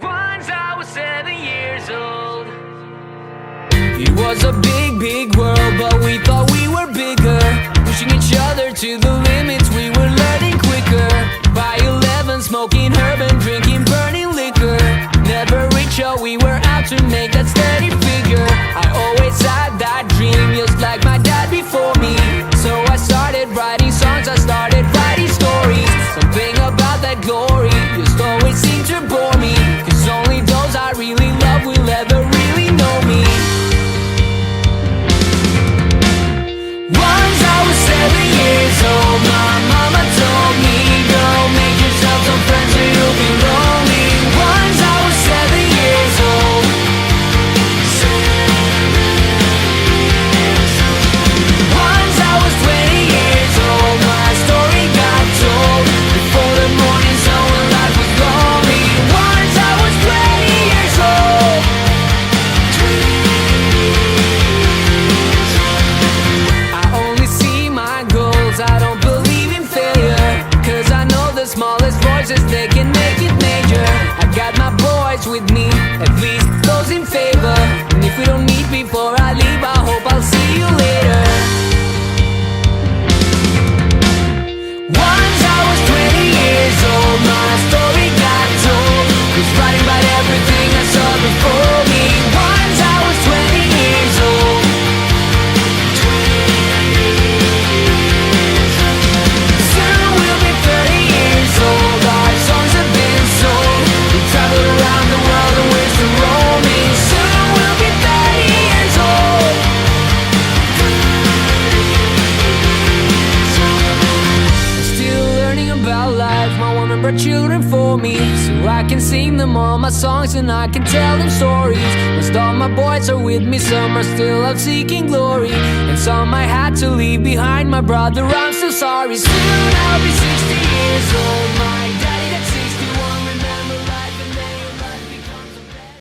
Once I was 7 years old. It was a big, big world, but we thought we were bigger. Pushing each other to the limits, we were learning quicker. By 11, smoking herb and drinking burning liquor. Never richer, we were out to make that steady figure. I always had that dream, just like my dad before me. So I started writing songs, I started writing stories. Something about that glory just always seemed to bore me, 'cause only those I really love will ever really know me. Once I was 7 years old, my mama told me, "Go make yourself some friends or you'll be lonely." Once I was 7 years old. Once I was 20 years old, my story got told before the morning sun when life was lonely. Once I was 20 years old. I only see my goals, I don't believe in failure, 'cause I know the smallest voices, they can make it major. I got my boys with me, at least those in favor. And if we don't meet before I leave, I hope I'll see you later. Once I was 20 years old, my story got told, was writing about everything I saw before me. Once I was 20 years old. Soon we'll be 30 years old, our songs have been sold. We traveled around the world and we're still roaming. Soon we'll be 30 years old. Still learning about life, my one brought children for me, so I can sing them all my songs and I can tell them stories. Most all my boys are with me, some are still out seeking glory, and some I had to leave behind. My brother, I'm so sorry. Soon I'll be 60 years old.